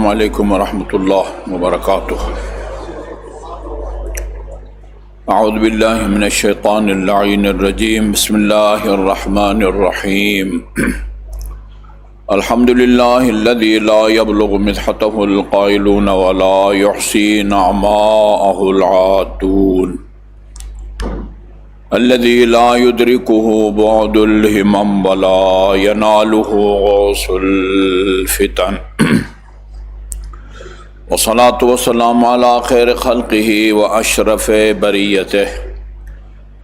علیکم ورحمۃ اللہ وبرکاتہ۔ اعوذ باللہ من الشیطان اللعین الرجیم، بسم اللہ الرحمن الرحیم۔ الحمد للہ الذی لا یبلغ مدحتہ القائلون ولا یحصی نعماءہ العادون، الذی لا یدرکہ بعد الہمم ولا ینالہ غوث الفتن، والصلاة والسلام علی خیر خلقہ واشرف بریتہ،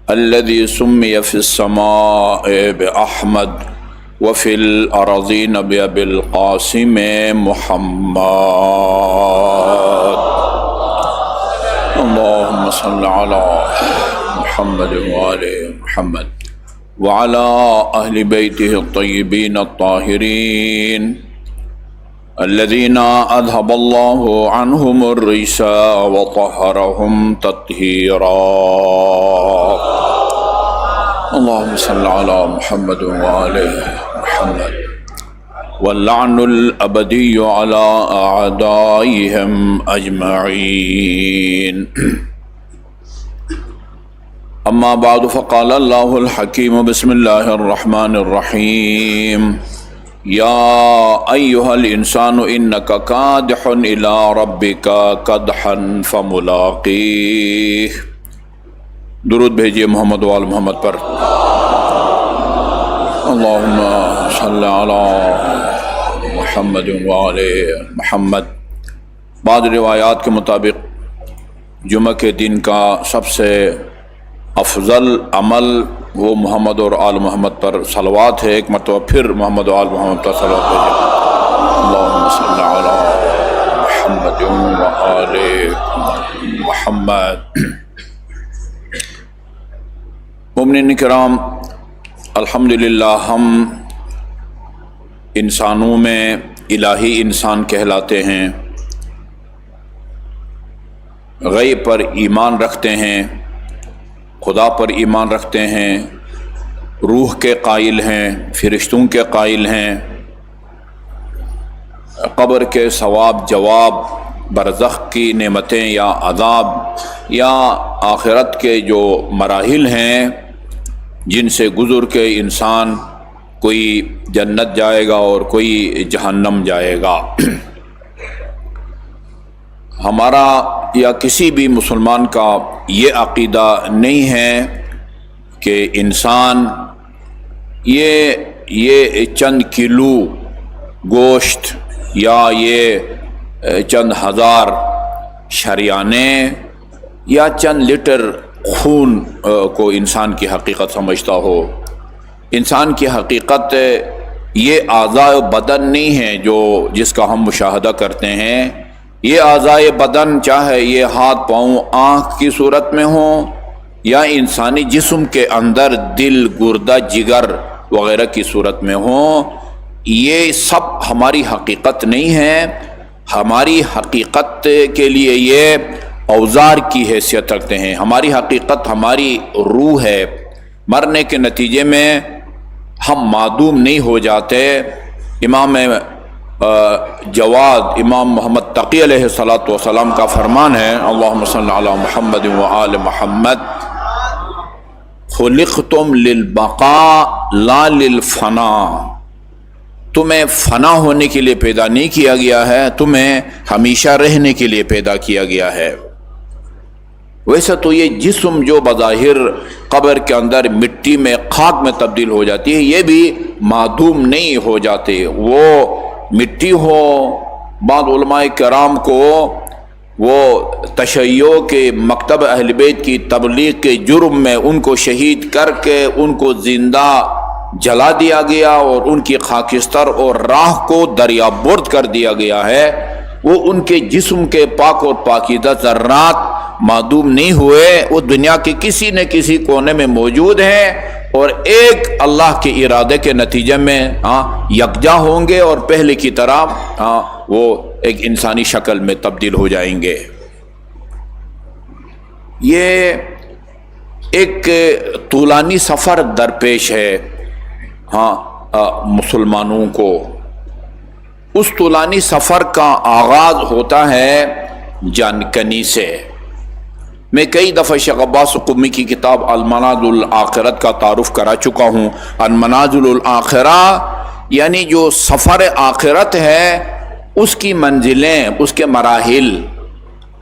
الذی سمی فی السماء باحمد وفی الارضین بابی القاسم محمد۔ اللہم صل علی محمد وآل محمد وعلی اہل بیتہ الطیبین الطاہرین الذین اذھب اللہ عنہم الرجس وطہرہم تطہیرا۔ اللہم صل علی محمد وآل محمد واللعن الابدی علی اعدائہم اجمعین۔ اما بعد فقال اللہ الحکیم بسم اللہ الرحمن الرحیم، یا ایہا الانسان انک کادح الی ربک کدحا فملاقیہ۔ درود بھیجیے محمد وآل محمد پر۔ اللہم صلی علی محمد وآل محمد۔ بعض روایات کے مطابق جمعہ کے دن کا سب سے افضل عمل وہ محمد اور آل محمد پر صلوات ہے۔ ایک مرتبہ پھر محمد و آل محمد پر صلوات بھیجیں۔ اللہم صلی علی محمد و آل محمد۔ مومنین کرام، الحمدللہ ہم انسانوں میں الہی انسان کہلاتے ہیں، غیب پر ایمان رکھتے ہیں، خدا پر ایمان رکھتے ہیں، روح کے قائل ہیں، فرشتوں کے قائل ہیں، قبر کے ثواب جواب، برزخ کی نعمتیں یا عذاب یا آخرت کے جو مراحل ہیں جن سے گزر کے انسان کوئی جنت جائے گا اور کوئی جہنم جائے گا۔ ہمارا یا کسی بھی مسلمان کا یہ عقیدہ نہیں ہے کہ انسان یہ چند کلو گوشت یا یہ چند ہزار شریانے یا چند لیٹر خون کو انسان کی حقیقت سمجھتا ہو۔ انسان کی حقیقت یہ اعضاء بدن نہیں ہے جس کا ہم مشاہدہ کرتے ہیں۔ یہ اعضاء بدن چاہے یہ ہاتھ پاؤں آنکھ کی صورت میں ہوں یا انسانی جسم کے اندر دل گردہ جگر وغیرہ کی صورت میں ہوں، یہ سب ہماری حقیقت نہیں ہے۔ ہماری حقیقت کے لیے یہ اوزار کی حیثیت رکھتے ہیں۔ ہماری حقیقت ہماری روح ہے۔ مرنے کے نتیجے میں ہم معدوم نہیں ہو جاتے۔ امام جواد امام محمد تقی علیہ السلام کا فرمان ہے، اللہم صلی علی محمد وآل محمد، خلقتم للبقاء لا للفناء۔ تمہیں فنا ہونے کے لیے پیدا نہیں کیا گیا ہے، تمہیں ہمیشہ رہنے کے لیے پیدا کیا گیا ہے۔ ویسے تو یہ جسم جو بظاہر قبر کے اندر مٹی میں خاک میں تبدیل ہو جاتی ہے، یہ بھی معدوم نہیں ہو جاتے۔ وہ مٹی ہو، بعض علماء کرام کو وہ تشیع کے مکتب اہل بیت کی تبلیغ کے جرم میں ان کو شہید کر کے ان کو زندہ جلا دیا گیا اور ان کی خاکستر اور راہ کو دریا برد کر دیا گیا ہے۔ وہ ان کے جسم کے پاک اور پاکیزہ ذرات معدوم نہیں ہوئے، وہ دنیا کے کسی نہ کسی کونے میں موجود ہیں اور ایک اللہ کے ارادے کے نتیجے میں یکجا ہوں گے اور پہلے کی طرح وہ ایک انسانی شکل میں تبدیل ہو جائیں گے۔ یہ ایک طولانی سفر درپیش ہے مسلمانوں کو، اس طولانی سفر کا آغاز ہوتا ہے جانکنی سے۔ میں کئی دفعہ شیخ عباس قمی کی کتاب المنازل الآخرت کا تعارف کرا چکا ہوں۔ المنازل الآخرہ یعنی جو سفر آخرت ہے اس کی منزلیں، اس کے مراحل،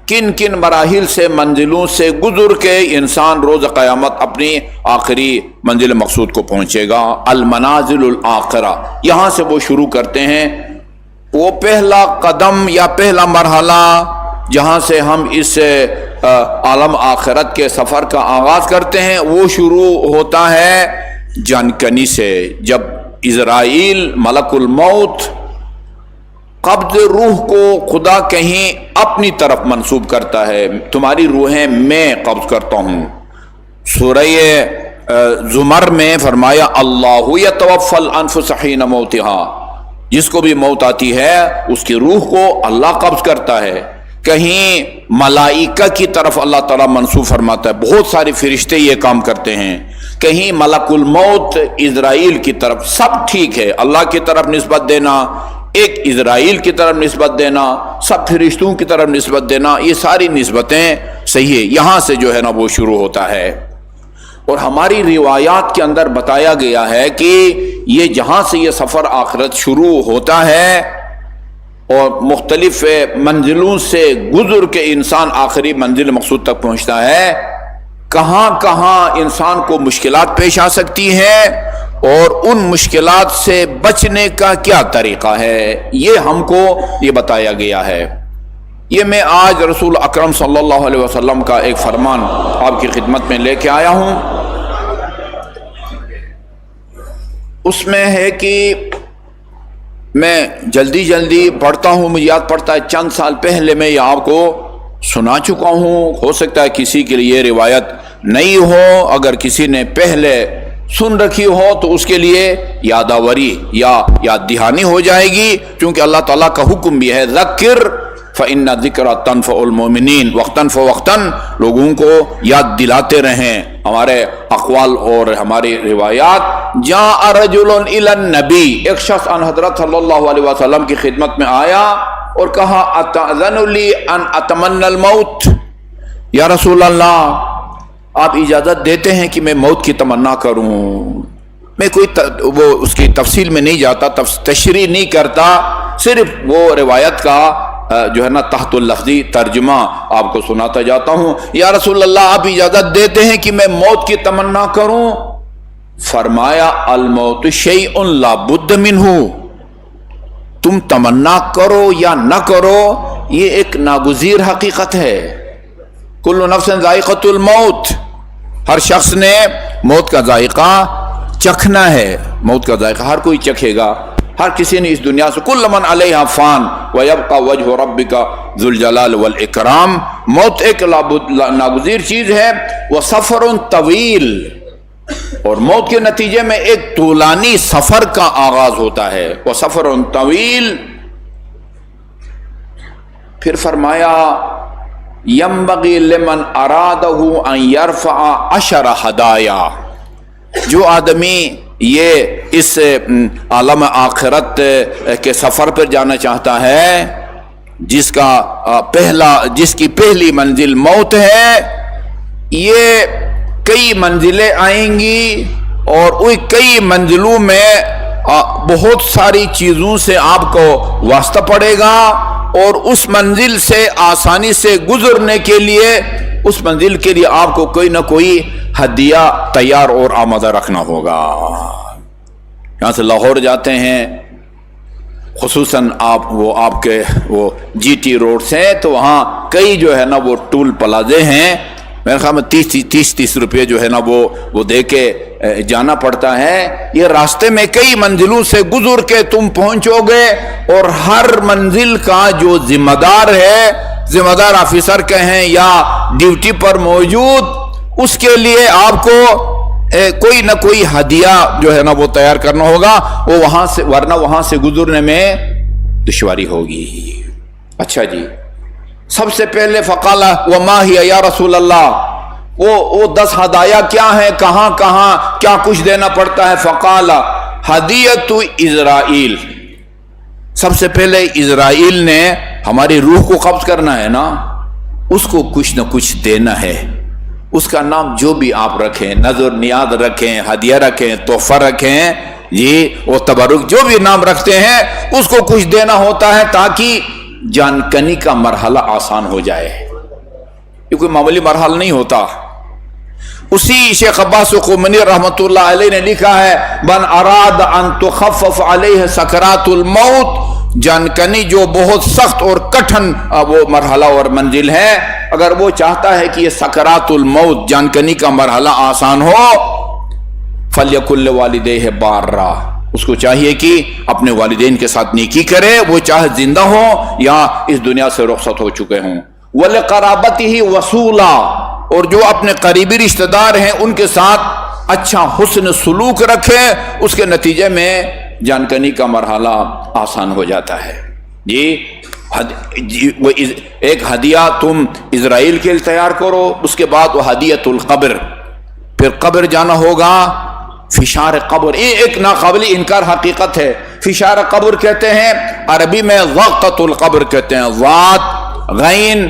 کن کن مراحل سے، منزلوں سے گزر کے انسان روز قیامت اپنی آخری منزل مقصود کو پہنچے گا۔ المنازل الآخرہ، یہاں سے وہ شروع کرتے ہیں۔ وہ پہلا قدم یا پہلا مرحلہ جہاں سے ہم اس عالم آخرت کے سفر کا آغاز کرتے ہیں وہ شروع ہوتا ہے جانکنی سے، جب عزرائیل ملک الموت قبض روح کو خدا کہیں اپنی طرف منسوب کرتا ہے، تمہاری روحیں میں قبض کرتا ہوں۔ سورہ زمر میں فرمایا اللہ یتوفی الانفس حین موتها، جس کو بھی موت آتی ہے اس کی روح کو اللہ قبض کرتا ہے۔ کہیں ملائکہ کی طرف اللہ تعالیٰ منسوب فرماتا ہے، بہت سارے فرشتے یہ کام کرتے ہیں۔ کہیں ملک الموت اسرائیل کی طرف، سب ٹھیک ہے، اللہ کی طرف نسبت دینا، ایک اسرائیل کی طرف نسبت دینا، سب فرشتوں کی طرف نسبت دینا، یہ ساری نسبتیں صحیح ہے۔ یہاں سے جو ہے نا وہ شروع ہوتا ہے۔ اور ہماری روایات کے اندر بتایا گیا ہے کہ یہ جہاں سے یہ سفر آخرت شروع ہوتا ہے اور مختلف منزلوں سے گزر کے انسان آخری منزل مقصود تک پہنچتا ہے، کہاں کہاں انسان کو مشکلات پیش آ سکتی ہیں اور ان مشکلات سے بچنے کا کیا طریقہ ہے، یہ ہم کو یہ بتایا گیا ہے۔ یہ میں آج رسول اکرم صلی اللہ علیہ وسلم کا ایک فرمان آپ کی خدمت میں لے کے آیا ہوں۔ اس میں ہے کہ میں جلدی پڑھتا ہوں، مجھے یاد پڑتا ہے چند سال پہلے میں یہ آپ کو سنا چکا ہوں، ہو سکتا ہے کسی کے لیے روایت نہیں ہو، اگر کسی نے پہلے سن رکھی ہو تو اس کے لیے یاداوری یا یاد دہانی ہو جائے گی، کیونکہ اللہ تعالیٰ کا حکم بھی ہے ذکر فإن الذکر تنفع المؤمنین، وقتاً فوقتاً لوگوں کو یاد دلاتے رہیں۔ ہمارے اقوال اور ہماری روایات، جاء رجل الی النبی، ایک شخص ان حضرت صلی اللہ علیہ وسلم کی خدمت میں آیا اور کہا اتأذن لی ان اتمنى الموت، یا رسول اللہ آپ اجازت دیتے ہیں کہ میں موت کی تمنا کروں؟ میں کوئی وہ اس کی تفصیل میں نہیں جاتا، تشریح نہیں کرتا، صرف وہ روایت کا جو ہے نا تحت اللفظی ترجمہ آپ کو سناتا جاتا ہوں۔ یا رسول اللہ آپ اجازت دیتے ہیں کہ میں موت کی تمنا کروں؟ فرمایا الموت شیء لا بد منہ، تم تمنا کرو یا نہ کرو یہ ایک ناگزیر حقیقت ہے۔ کل نفس ذائقۃ الموت، ہر شخص نے موت کا ذائقہ چکھنا ہے، موت کا ذائقہ ہر کوئی چکھے گا، ہر کسی نے اس دنیا سے، کل من علیہا فان ویبقى وجہ ربک ذو الجلال والاکرام، موت ایک ناگزیر چیز ہے۔ وسفر طویل، اور موت کے نتیجے میں ایک طولانی سفر کا آغاز ہوتا ہے۔ وسفر طویل، پھر فرمایا ينبغي لمن ارادہ ان يرفع 10 ہدایا، جو آدمی یہ اس عالم آخرت کے سفر پر جانا چاہتا ہے، جس کی پہلی منزل موت ہے، یہ کئی منزلیں آئیں گی اور وہ کئی منزلوں میں بہت ساری چیزوں سے آپ کو واسطہ پڑے گا، اور اس منزل سے آسانی سے گزرنے کے لیے، اس منزل کے لیے آپ کو کوئی نہ کوئی ہدیہ تیار اور آمادہ رکھنا ہوگا۔ یہاں سے لاہور جاتے ہیں، خصوصاً آپ کے وہ جی ٹی روڈ سے، تو وہاں کئی جو ہے نا وہ ٹول پلازے ہیں، میرے خیال میں 30 روپے جو ہے نا وہ دے کے جانا پڑتا ہے۔ یہ راستے میں کئی منزلوں سے گزر کے تم پہنچو گے، اور ہر منزل کا جو ذمہ دار ہے، ذمہ دار آفیسر کہیں یا ڈیوٹی پر موجود، اس کے لیے آپ کو کوئی نہ کوئی ہدیہ جو ہے نا وہ تیار کرنا ہوگا، وہ وہاں سے، ورنہ وہاں سے گزرنے میں دشواری ہوگی۔ اچھا جی، سب سے پہلے فقال وما ہی یا رسول اللہ، وہ 10 ہدایہ کیا ہیں، کہاں کیا کچھ دینا پڑتا ہے؟ فقال ہدیۃ اسرائیل، سب سے پہلے اسرائیل نے ہماری روح کو قبض کرنا ہے نا، اس کو کچھ نہ کچھ دینا ہے. اس کا نام جو بھی آپ رکھیں، نذر نیاز رکھیں، ہدیہ رکھیں، تحفہ رکھیں جی، وہ تبرک جو بھی نام رکھتے ہیں، اس کو کچھ دینا ہوتا ہے تاکہ جانکنی کا مرحلہ آسان ہو جائے. یہ کوئی معمولی مرحلہ نہیں ہوتا. اسی شیخ عباس قمنی رحمۃ اللہ علیہ نے لکھا ہے، من اراد ان تخفف علیہ سکرات الموت، جانکنی جو بہت سخت اور کٹھن وہ مرحلہ اور منزل ہے، اگر وہ چاہتا ہے کہ یہ سکرات الموت جانکنی کا مرحلہ آسان ہو، فلیکن لوالدیہ بارا، اس کو چاہیے کہ اپنے والدین کے ساتھ نیکی کرے، وہ چاہے زندہ ہوں یا اس دنیا سے رخصت ہو چکے ہوں. ولقرابتہ وصولا، اور جو اپنے قریبی رشتہ دار ہیں ان کے ساتھ اچھا حسن سلوک رکھے، اس کے نتیجے میں جانکنی کا مرحلہ آسان ہو جاتا ہے. وہ ایک ہدیہ تم اسرائیل کے لیے تیار کرو، اس کے بعد وہ ہدیۃ القبر، پھر قبر جانا ہوگا. فشار قبر یہ ایک ناقابل انکار حقیقت ہے. فشار قبر کہتے ہیں، عربی میں ضغطۃ القبر کہتے ہیں، ضاد غین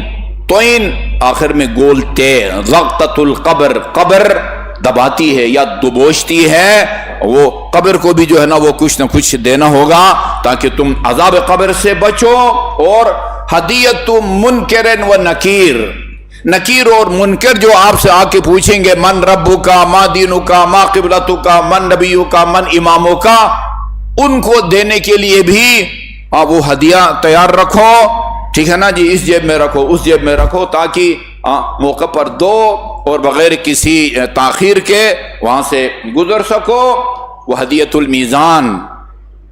توئن آخر میں گول تے، ضغطۃ القبر، قبر دباتی ہے یا دبوچتی ہے. وہ قبر کو بھی جو ہے نا وہ کچھ نہ کچھ دینا ہوگا تاکہ تم عذاب قبر سے بچو. اور ہدیۃ منکر و نکیر، نکیر اور منکر جو آپ سے آ کے پوچھیں گے من ربک کا، ما دینک کا، ما قبلتک کا، من نبیک کا، من امامک کا، ان کو دینے کے لیے بھی وہ ہدیہ تیار رکھو. ٹھیک ہے نا جی، اس جیب میں رکھو، اس جیب میں رکھو، تاکہ موقع پر دو اور بغیر کسی تاخیر کے وہاں سے گزر سکو. وہ ہدیۃ المیزان،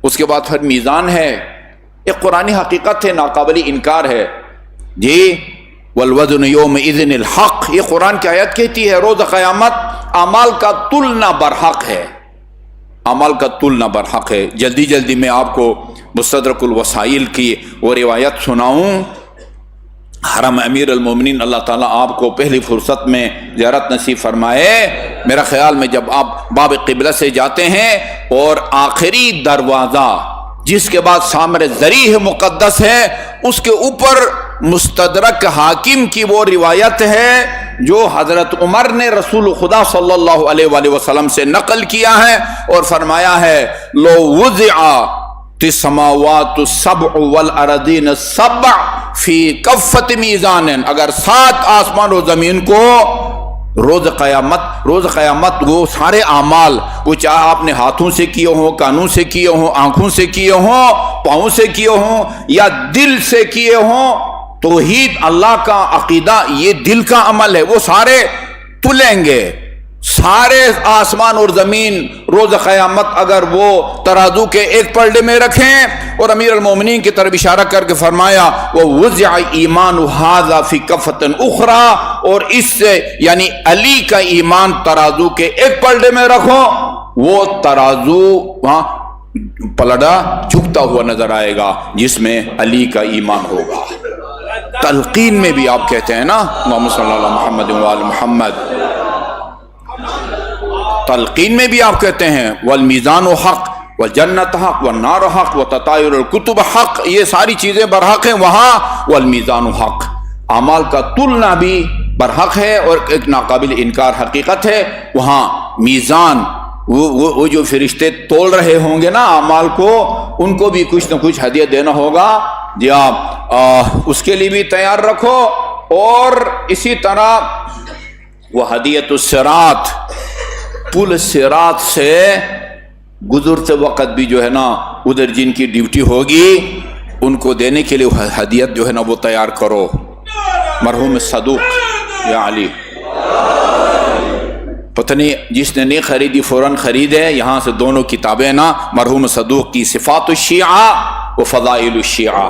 اس کے بعد پھر میزان ہے. ایک قرآنی حقیقت ہے، ناقابل انکار ہے جی. والوزن یومئذ الحق، یہ قرآن کی آیت کہتی ہے روز قیامت اعمال کا تلنا برحق ہے، اعمال کا تلنا برحق ہے. جلدی جلدی میں آپ کو مستدرک الوسائل کی وہ روایت سناؤں. حرم امیر المومنین اللہ تعالیٰ آپ کو پہلی فرصت میں زیارت نصیب فرمائے. میرا خیال میں جب آپ باب قبلہ سے جاتے ہیں اور آخری دروازہ جس کے بعد سامر ذریح مقدس ہے، اس کے اوپر مستدرک حاکم کی وہ روایت ہے جو حضرت عمر نے رسول خدا صلی اللہ علیہ وآلہ وسلم سے نقل کیا ہے اور فرمایا ہے لو وضع السماوات السبع والارضین السبع فی کفۃ میزان، اگر 7 آسمان و زمین کو روز قیامت وہ سارے اعمال، وہ چاہے آپ نے ہاتھوں سے کیے ہوں، کانوں سے کیے ہوں، آنکھوں سے کیے ہوں، پاؤں سے کیے ہوں یا دل سے کیے ہوں، توحید اللہ کا عقیدہ یہ دل کا عمل ہے، وہ سارے تلیں گے. سارے آسمان اور زمین روز قیامت اگر وہ ترازو کے ایک پلڑے میں رکھیں. اور امیر المومنین کی طرف اشارہ کر کے فرمایا وَوُزِعَ ایمان هَذَا فِي كَفَّةٍ اُخْرَى، اور اس سے یعنی علی کا ایمان ترازو کے ایک پلڑے میں رکھو، وہ ترازو وہاں پلڑا جھکتا ہوا نظر آئے گا جس میں علی کا ایمان ہوگا. تلقین میں بھی آپ کہتے ہیں نا اللہم صلی اللہ محمد وآل محمد، تلقین میں بھی آپ کہتے ہیں والمیزان حق والجنت حق والنار حق وتطایر الکتب حق، یہ ساری چیزیں برحق ہیں. وہاں والمیزان حق، اعمال کا تلنا بھی برحق ہے اور ایک ناقابل انکار حقیقت ہے. وہاں میزان وہ جو فرشتے تول رہے ہوں گے نا اعمال کو، ان کو بھی کچھ نہ کچھ ہدیہ دینا ہوگا جی. آپ اس کے لیے بھی تیار رکھو. اور اسی طرح وہ ہدیۃ الصراط، پل صراط سے گزرتے وقت بھی جو ہے نا ادھر جن کی ڈیوٹی ہوگی ان کو دینے کے لیے ہدیت جو ہے نا وہ تیار کرو. مرحوم صدوق یا علی، پتہ نہیں جس نے نہیں خریدی فوراً خریدے. یہاں سے دونوں کتابیں نا مرحوم صدوق کی صفات الشیعہ و فضائل الشیعہ،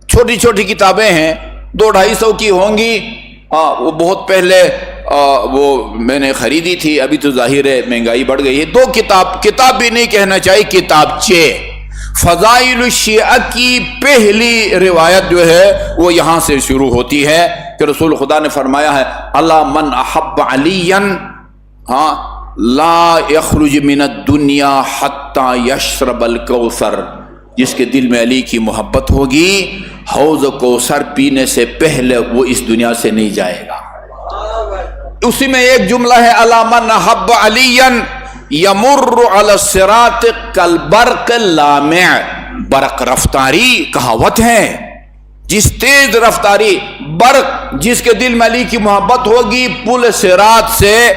چھوٹی چھوٹی کتابیں ہیں، 200-250 کی ہوں گی. وہ بہت پہلے وہ میں نے خریدی تھی، ابھی تو ظاہر ہے مہنگائی بڑھ گئی ہے. 2 کتاب بھی نہیں کہنا چاہیے، کتابچے. فضائل الشیعہ کی پہلی روایت جو ہے وہ یہاں سے شروع ہوتی ہے کہ رسول خدا نے فرمایا ہے اللہ من احب علیا لا یخرج من الدنیا حتی یشرب الکوثر. جس کے دل میں علی کی محبت ہوگی حوض کوثر پینے سے پہلے وہ اس دنیا سے نہیں جائے گا۔ اسی میں ایک جملہ ہے الا من حب علیا یمر علی الصراط کالبرق اللامع، برق رفتاری کہاوت ہے، جس تیز رفتاری برق جس کے دل میں علی کی محبت ہوگی پل صراط سے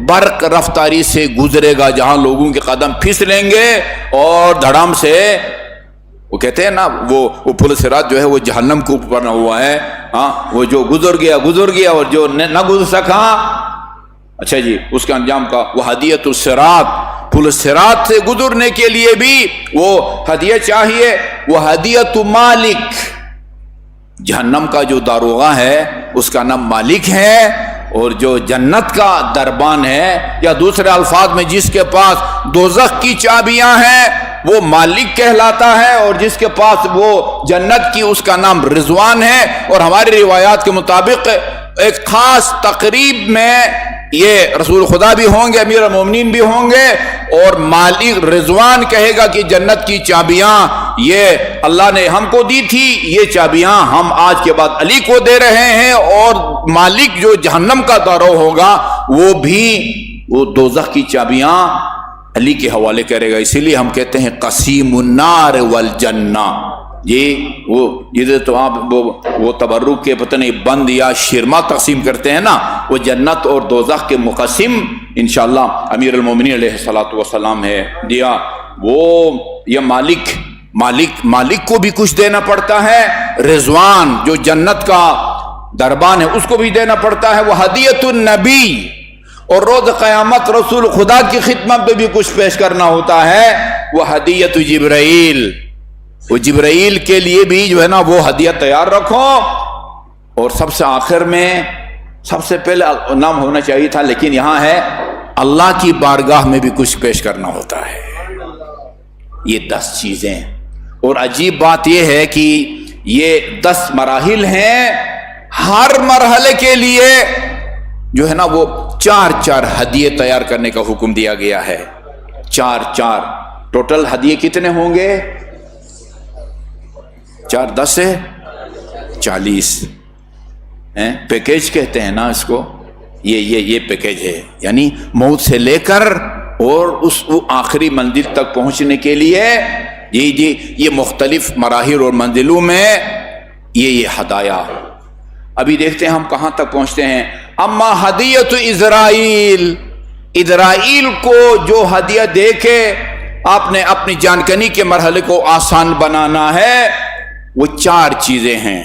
برق رفتاری سے گزرے گا، جہاں لوگوں کے قدم پھسلیں گے اور دھڑام سے، وہ کہتے ہیں نا وہ پل صراط جو ہے وہ جہنم کے اوپر بنا ہوا ہے، ہاں وہ جو گزر گیا اور جو نہ گزر سکا، اچھا جی اس کا انجام کا وہ ہدیت الصراط، پل صراط سے گزرنے کے لیے بھی وہ ہدیہ چاہیے، وہ ہدیت مالک، جہنم کا جو داروغہ ہے اس کا نام مالک ہے، اور جو جنت کا دربان ہے یا دوسرے الفاظ میں جس کے پاس دوزخ کی چابیاں ہیں وہ مالک کہلاتا ہے، اور جس کے پاس وہ جنت کی اس کا نام رضوان ہے۔ اور ہماری روایات کے مطابق ایک خاص تقریب میں یہ رسول خدا بھی ہوں گے، امیر المومنین بھی ہوں گے، اور مالک رضوان کہے گا کہ جنت کی چابیاں یہ اللہ نے ہم کو دی تھی، یہ چابیاں ہم آج کے بعد علی کو دے رہے ہیں، اور مالک جو جہنم کا دارو ہوگا وہ بھی وہ دوزخ کی چابیاں علی کے حوالے کرے گا۔ اسی لیے ہم کہتے ہیں قسیم النار والجنہ، یہ وہ یہ تو آپ وہ تبرک کے پتہ نہیں بند یا شرما تقسیم کرتے ہیں نا، وہ جنت اور دوزخ کے مقسم انشاءاللہ امیر المومنین علیہ الصلوۃ والسلام ہے دیا۔ وہ یہ مالک کو بھی کچھ دینا پڑتا ہے، رضوان جو جنت کا دربان ہے اس کو بھی دینا پڑتا ہے، وہ ہدیت النبی، اور روز قیامت رسول خدا کی خدمت پہ بھی کچھ پیش کرنا ہوتا ہے، وہ ہدیت جبرائیل، وہ جبرائیل کے لیے بھی جو ہے نا وہ ہدیہ تیار رکھو، اور سب سے آخر میں سب سے پہلے نام ہونا چاہیے تھا لیکن یہاں ہے اللہ کی بارگاہ میں بھی کچھ پیش کرنا ہوتا ہے، یہ 10 چیزیں۔ اور عجیب بات یہ ہے کہ یہ 10 مراحل ہیں، ہر مرحلے کے لیے جو ہے نا وہ 4 ہدیے تیار کرنے کا حکم دیا گیا ہے، 4 ٹوٹل ہدیے کتنے ہوں گے؟ 4 10 ہے 40 پیکیج کہتے ہیں نا اس کو، یہ پیکیج ہے، یعنی موت سے لے کر اور اس آخری منزل تک پہنچنے کے لیے یہ مختلف مراحل اور منزلوں میں یہ ہدایہ۔ ابھی دیکھتے ہیں ہم کہاں تک پہنچتے ہیں۔ اما ہدیت اسرائیل کو جو ہدیہ دے کے آپ نے اپنی جانکنی کے مرحلے کو آسان بنانا ہے، وہ 4 چیزیں ہیں۔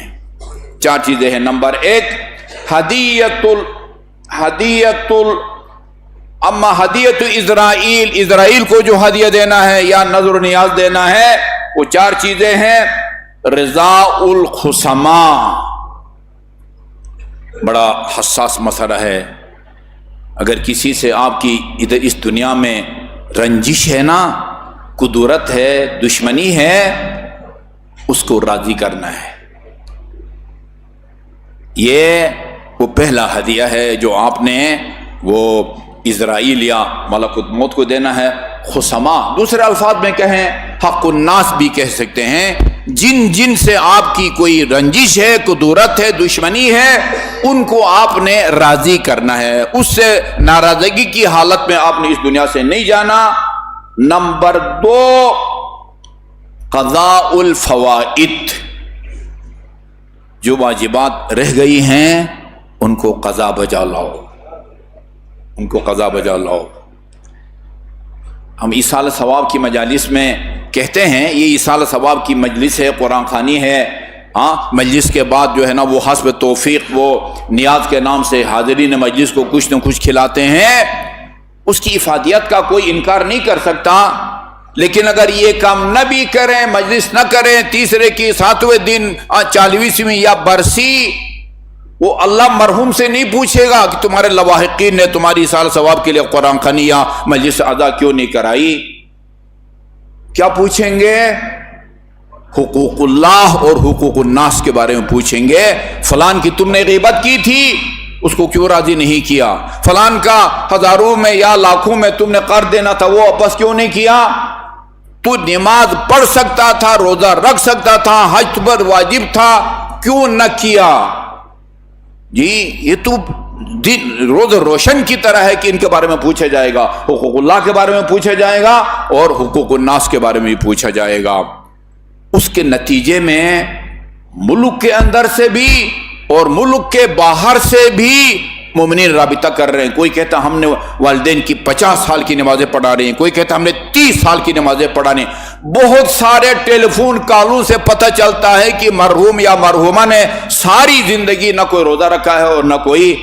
نمبر 1 اما ہدیت اسرائیل کو جو ہدیہ دینا ہے یا نظر و نیاز دینا ہے، وہ 4 چیزیں ہیں۔ رضاء الخصماء، بڑا حساس مسئلہ ہے، اگر کسی سے آپ کی ادھر اس دنیا میں رنجش ہے نا، قدرت ہے، دشمنی ہے، اس کو راضی کرنا ہے، یہ وہ پہلا ہدیہ ہے جو آپ نے وہ اسرائیل یا ملکوت موت کو دینا ہے۔ خصما دوسرے الفاظ میں کہیں حق الناس بھی کہہ سکتے ہیں، جن سے آپ کی کوئی رنجش ہے، قدرت ہے، دشمنی ہے، ان کو آپ نے راضی کرنا ہے، اس سے ناراضگی کی حالت میں آپ نے اس دنیا سے نہیں جانا۔ نمبر 2 قضاء الفوائد، جو واجبات رہ گئی ہیں ان کو قضا بجا لاؤ، ہم ایصال ثواب کی مجالس میں کہتے ہیں یہ ایصال ثواب کی مجلس ہے، قرآن خوانی ہے، مجلس کے بعد جو ہے نا وہ حسب توفیق وہ نیاز کے نام سے حاضرین مجلس کو کچھ نہ کچھ کھلاتے ہیں، اس کی افادیت کا کوئی انکار نہیں کر سکتا، لیکن اگر یہ کام نہ بھی کریں، مجلس نہ کریں، تیسرے کی 7ویں دن 40ویں یا برسی، وہ اللہ مرحوم سے نہیں پوچھے گا کہ تمہارے لواحقین نے تمہاری ایصال ثواب کے لیے قرآن خوانی یا مجلس ادا کیوں نہیں کرائی۔ کیا پوچھیں گے؟ حقوق اللہ اور حقوق الناس کے بارے میں پوچھیں گے، فلان کی تم نے غیبت کی تھی، اس کو کیوں راضی نہیں کیا؟ فلان کا ہزاروں میں یا لاکھوں میں تم نے قرض دینا تھا، وہ واپس کیوں نہیں کیا؟ تو نماز پڑھ سکتا تھا، روزہ رکھ سکتا تھا، حج پر واجب تھا، کیوں نہ کیا؟ جی یہ تو روز روشن کی طرح ہے کہ ان کے بارے میں پوچھا جائے گا، حقوق اللہ کے بارے میں پوچھا جائے گا اور حقوق الناس کے بارے میں بھی پوچھا جائے گا۔ اس کے نتیجے میں ملک کے اندر سے بھی اور ملک کے باہر سے بھی مومنین رابطہ کر رہے ہیں۔ کوئی کہتا ہم نے والدین کی 50 سال کی نمازیں پڑھا رہی ہیں، کوئی کہتا ہم نے 30 سال کی نمازیں پڑھانی۔ بہت سارے ٹیلی فون کالوں سے پتہ چلتا ہے کہ مرحوم یا مرحومہ نے ساری زندگی نہ کوئی روزہ رکھا ہے اور نہ کوئی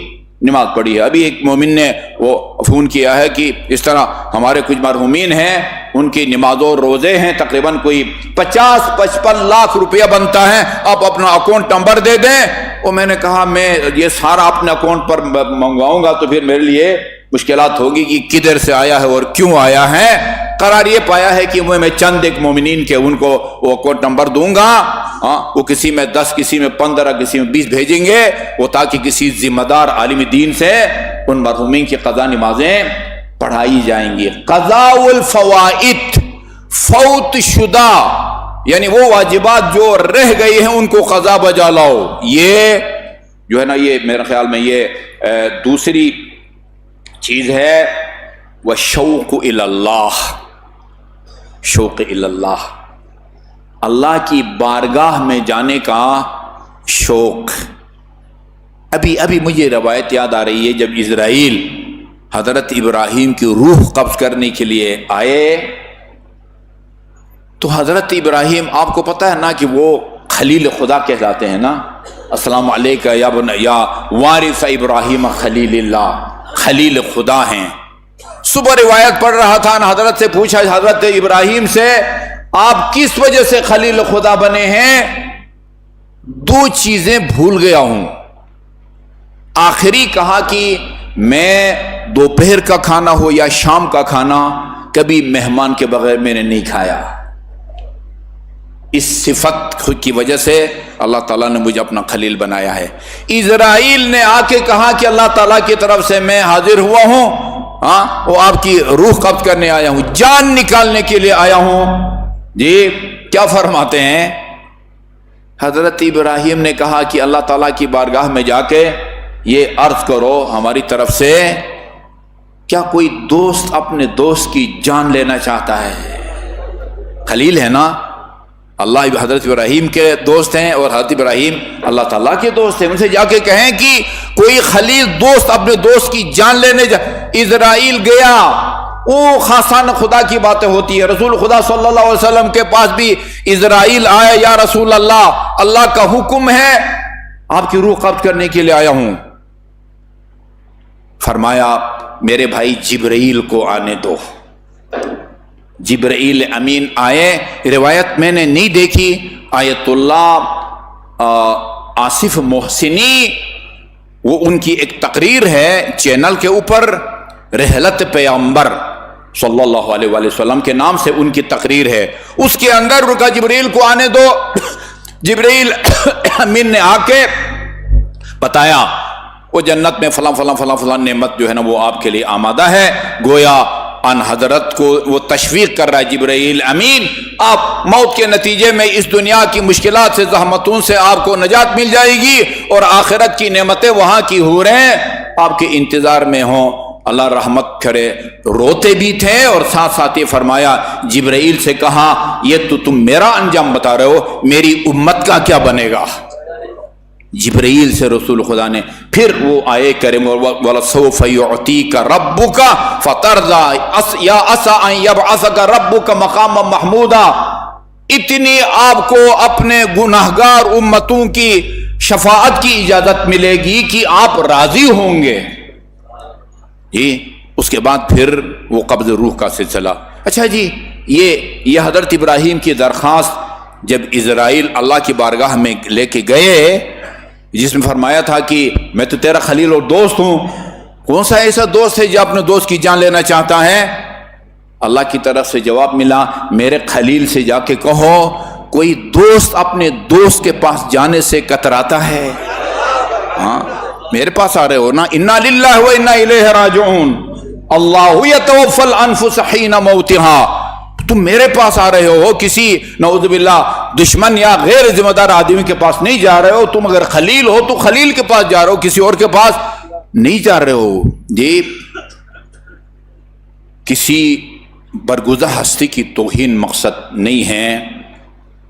نماز پڑھی ہے۔ ابھی ایک مومن نے وہ فون کیا ہے کہ اس طرح ہمارے کچھ مرحومین ہیں، ان کی نمازوں روزے ہیں، تقریباً کوئی 50-55 لاکھ روپیہ بنتا ہے، آپ اپنا اکاؤنٹ نمبر دے دیں۔ اور میں نے کہا میں یہ سارا اپنے اکاؤنٹ پر منگواؤں گا تو پھر میرے لیے مشکلات ہوگی کہ کدھر سے آیا ہے اور کیوں آیا ہے۔ قرار یہ پایا ہے کہ میں چند ایک مومنین کے ان کو وہ اکاؤنٹ نمبر دوں گا، وہ کسی میں 10 کسی میں 15 کسی میں 20 بھیجیں گے، وہ تاکہ کسی ذمہ دار عالم دین سے ان مرحومین کی قضا نمازیں پڑھائی جائیں گی۔ قضاء الفوائد، فوت شدہ یعنی وہ واجبات جو رہ گئی ہیں ان کو قضا بجا لاؤ۔ یہ جو ہے نا، یہ میرے خیال میں یہ دوسری چیز ہے، وَالشَّوْقُ إِلَى اللَّهِ، شوق اللہ، اللہ کی بارگاہ میں جانے کا شوق۔ ابھی مجھے روایت یاد آ رہی ہے، جب اسرائیل حضرت ابراہیم کی روح قبض کرنے کے لیے آئے تو حضرت ابراہیم، آپ کو پتہ ہے نا کہ وہ خلیل خدا کہلاتے ہیں نا، السلام علیکہ یا وارث ابراہیم خلیل اللہ، خلیل خدا ہیں۔ صبح روایت پڑھ رہا تھا، حضرت سے پوچھا حضرت ابراہیم سے، آپ کس وجہ سے خلیل خدا بنے ہیں؟ 2 چیزیں بھول گیا ہوں۔ آخری کہا کہ میں دوپہر کا کھانا ہو یا شام کا کھانا کبھی مہمان کے بغیر میں نے نہیں کھایا۔ اس صفت کی وجہ سے اللہ تعالیٰ نے مجھے اپنا خلیل بنایا ہے۔ اسرائیل نے آ کے کہا کہ اللہ تعالیٰ کی طرف سے میں حاضر ہوا ہوں، وہ آپ کی روح قبض کرنے آیا ہوں، جان نکالنے کے لیے آیا ہوں۔ جی کیا فرماتے ہیں؟ حضرت ابراہیم نے کہا کہ اللہ تعالیٰ کی بارگاہ میں جا کے یہ عرض کرو ہماری طرف سے، کیا کوئی دوست اپنے دوست کی جان لینا چاہتا ہے؟ خلیل ہے نا، اللہ حضرت ابراہیم کے دوست ہیں اور حضرت ابراہیم اللہ تعالیٰ کے دوست ہیں۔ ان سے جا کے کہیں کہ کوئی خلیل دوست اپنے دوست کی جان لینے اسرائیل گیا۔ وہ خاصان خدا کی باتیں ہوتی ہے۔ رسول خدا صلی اللہ علیہ وسلم کے پاس بھی اسرائیل آیا، یا رسول اللہ، اللہ کا حکم ہے آپ کی روح قبض کرنے کے لیے آیا ہوں۔ فرمایا میرے بھائی جبرائیل کو آنے دو۔ جبرائیل امین آئے، روایت میں نے نہیں دیکھی، آیت اللہ آصف محسنی، وہ ان کی ایک تقریر ہے چینل کے اوپر، رحلت پیغمبر صلی اللہ علیہ وآلہ وسلم کے نام سے ان کی تقریر ہے، اس کے اندر ان کا جبرائیل کو آنے دو۔ جبرائیل امین نے آ کے بتایا وہ جنت میں فلاں فلاں فلاں فلاں نعمت جو ہے نا وہ آپ کے لیے آمادہ ہے۔ گویا ان حضرت کو وہ تشویق کر رہا ہے جبرائیل امین، آپ موت کے نتیجے میں اس دنیا کی مشکلات سے، زحمتوں سے آپ کو نجات مل جائے گی اور آخرت کی نعمتیں وہاں کی حوریں آپ کے انتظار میں ہوں۔ اللہ رحمت کرے، روتے بھی تھے اور ساتھ ساتھ یہ فرمایا، جبرائیل سے کہا یہ تو تم میرا انجام بتا رہے ہو، میری امت کا کیا بنے گا؟ جبرائیل سے رسول خدا نے پھر وہ آئے کریم وَلَسَوْفَ يُعْطِيكَ رَبُّكَ فَتَرْضَىٰ يَا عَسَىٰ أَن يَبْعَثَكَ رَبُّكَ مَقَامًا مَحْمُودًا۔ اتنی آپ کو اپنے گناہگار امتوں کی شفاعت کی اجازت ملے گی کہ آپ راضی ہوں گے۔ جی اس کے بعد پھر وہ قبض روح کا سلسلہ۔ اچھا جی، یہ حضرت ابراہیم کی درخواست جب اسرائیل اللہ کی بارگاہ میں لے کے گئے، جس میں فرمایا تھا کہ میں تو تیرا خلیل اور دوست ہوں، کون سا ایسا دوست ہے جو اپنے دوست کی جان لینا چاہتا ہے؟ اللہ کی طرف سے جواب ملا، میرے خلیل سے جا کے کہو کوئی دوست اپنے دوست کے پاس جانے سے کتراتا ہے؟ ہاں میرے پاس آ رہے ہو نا، انا للہ و انا الیہ راجعون، اللہ یتوفی الانفس حین موتہا، تم میرے پاس آ رہے ہو، کسی نعوذ باللہ دشمن یا غیر ذمہ دار آدمی کے پاس نہیں جا رہے ہو، تم اگر خلیل ہو تو خلیل کے پاس جا رہے ہو، کسی اور کے پاس نہیں جا رہے ہو۔ جی کسی برگزہ ہستی کی توہین مقصد نہیں ہے،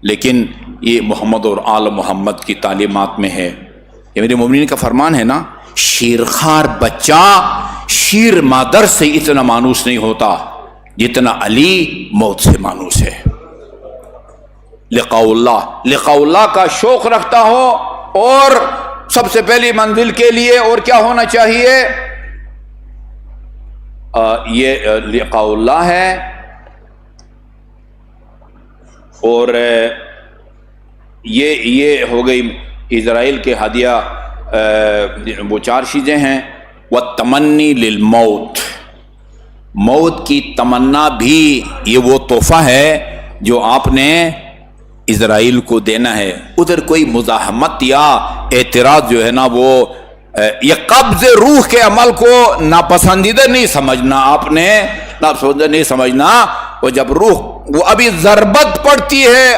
لیکن یہ محمد اور آل محمد کی تعلیمات میں ہے۔ یہ میرے مومنین کا فرمان ہے نا، شیرخوار بچہ شیر مادر سے اتنا مانوس نہیں ہوتا جتنا علی موت سے مانوس ہے۔ لقاء اللہ کا شوق رکھتا ہو، اور سب سے پہلی منزل کے لیے اور کیا ہونا چاہیے؟ یہ لقاء اللہ ہے، اور یہ ہو گئی اسرائیل کے ہدیہ، وہ 4 چیزیں ہیں۔ والتمنی للموت، موت کی تمنا بھی یہ وہ تحفہ ہے جو آپ نے اسرائیل کو دینا ہے۔ ادھر کوئی مزاحمت یا اعتراض جو ہے نا، وہ یہ قبض روح کے عمل کو ناپسندیدہ نہیں سمجھنا، آپ نے ناپسندیدہ نہیں سمجھنا۔ وہ جب روح وہ ابھی ضربت پڑتی ہے،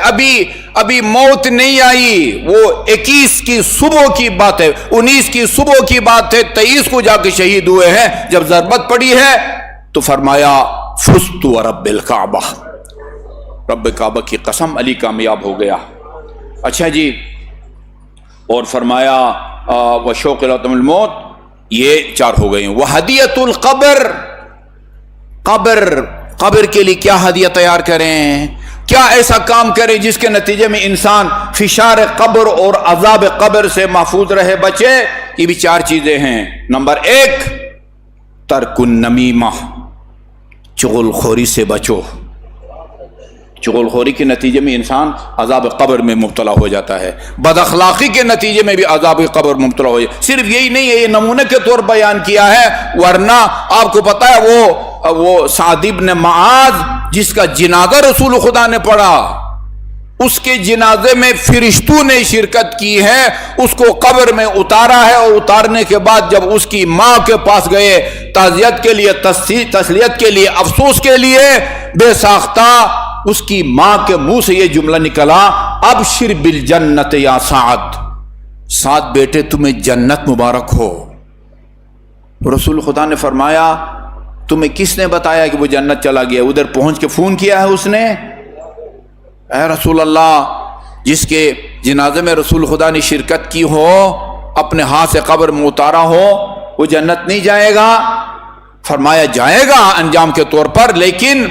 ابھی موت نہیں آئی، وہ 21 کی صبح کی بات ہے، 19 کی صبح کی بات ہے، 23 کو جا کے شہید ہوئے ہیں۔ جب ضربت پڑی ہے تو فرمایا فزت ورب الکعبہ، رب کعبہ کی قسم علی کامیاب ہو گیا۔ اچھا جی، اور فرمایا وشوق لطم الموت، یہ 4 ہو گئی۔ وہدیۃ القبر، قبر کے لیے کیا ہدیہ تیار کریں، کیا ایسا کام کریں جس کے نتیجے میں انسان فشار قبر اور عذاب قبر سے محفوظ رہے، بچے۔ یہ بھی 4 چیزیں ہیں۔ نمبر 1 ترک النمیمہ، چغل خوری سے بچو۔ چغل خوری کے نتیجے میں انسان عذاب قبر میں مبتلا ہو جاتا ہے، بد اخلاقی کے نتیجے میں بھی عذاب قبر مبتلا ہو جاتا ہے۔ صرف یہی نہیں ہے، یہ نمونے کے طور بیان کیا ہے، ورنہ آپ کو پتا ہے وہ سعد بن معاذ جس کا جنازہ رسول خدا نے پڑھا، اس کے جنازے میں فرشتوں نے شرکت کی ہے، اس کو قبر میں اتارا ہے، اور اتارنے کے بعد جب اس کی ماں کے پاس گئے تعزیت کے لیے، تسلیت کے لیے، افسوس کے لیے، بے ساختہ اس کی ماں کے منہ سے یہ جملہ نکلا، ابشر بالجنت یا سعد بیٹے تمہیں جنت مبارک ہو۔ رسول خدا نے فرمایا تمہیں کس نے بتایا کہ وہ جنت چلا گیا؟ ادھر پہنچ کے فون کیا ہے اس نے، اے رسول اللہ، جس کے جنازے میں رسول خدا نے شرکت کی ہو، اپنے ہاتھ سے قبر میں اتارا ہو، وہ جنت نہیں جائے گا؟ فرمایا جائے گا انجام کے طور پر، لیکن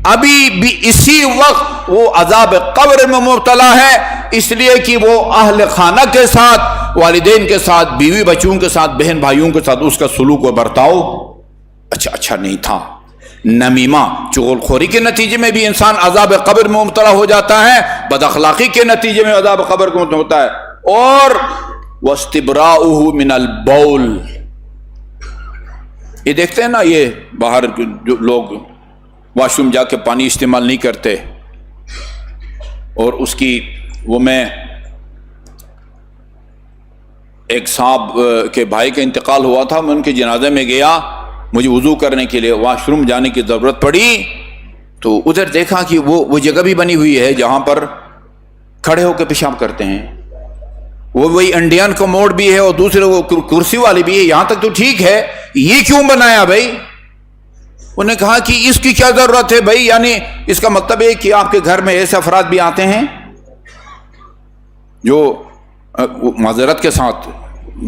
ابھی بھی اسی وقت وہ عذاب قبر میں مبتلا ہے، اس لیے کہ وہ اہل خانہ کے ساتھ، والدین کے ساتھ، بیوی بچوں کے ساتھ، بہن بھائیوں کے ساتھ اس کا سلوک و برتاؤ اچھا نہیں تھا۔ نمیمہ، چغل خوری کے نتیجے میں بھی انسان عذاب قبر میں مبتلا ہو جاتا ہے، بد اخلاقی کے نتیجے میں عذاب قبر کو مبتلا ہوتا ہے۔ اور واستبراؤہ من البول، یہ دیکھتے ہیں نا، یہ باہر جو لوگ واش روم جا کے پانی استعمال نہیں کرتے، اور اس کی میں ایک صاحب کے بھائی کا انتقال ہوا تھا، میں ان کے جنازے میں گیا، مجھے وضو کرنے کے لیے واش روم جانے کی ضرورت پڑی، تو ادھر دیکھا کہ وہ جگہ بھی بنی ہوئی ہے جہاں پر کھڑے ہو کے پیشاب کرتے ہیں، وہی انڈین کا موڈ بھی ہے، اور دوسرے وہ کرسی والی بھی ہے، یہاں تک تو ٹھیک ہے، یہ کیوں بنایا بھائی؟ انہوں نے کہا کہ اس کی کیا ضرورت ہے بھائی، یعنی اس کا مطلب ہے کہ آپ کے گھر میں ایسے افراد بھی آتے ہیں جو معذرت کے ساتھ،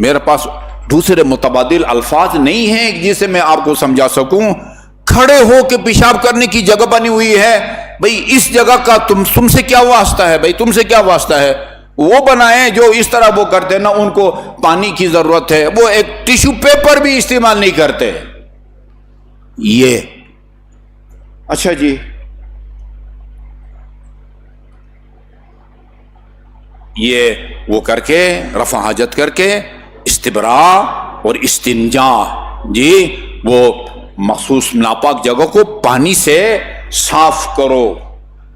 میرے پاس دوسرے متبادل الفاظ نہیں ہیں جسے میں آپ کو سمجھا سکوں، کھڑے ہو کے پیشاب کرنے کی جگہ بنی ہوئی ہے، بھائی اس جگہ کا تم سے کیا واسطہ ہے بھائی، تم سے کیا واسطہ ہے؟ وہ بنائیں جو اس طرح وہ کرتے نا، ان کو پانی کی ضرورت ہے، وہ ایک ٹیشو پیپر بھی استعمال نہیں کرتے۔ یہ اچھا جی، یہ وہ کر کے رفع حاجت کر کے استبراء اور استنجا، جی وہ مخصوص ناپاک جگہ کو پانی سے صاف کرو۔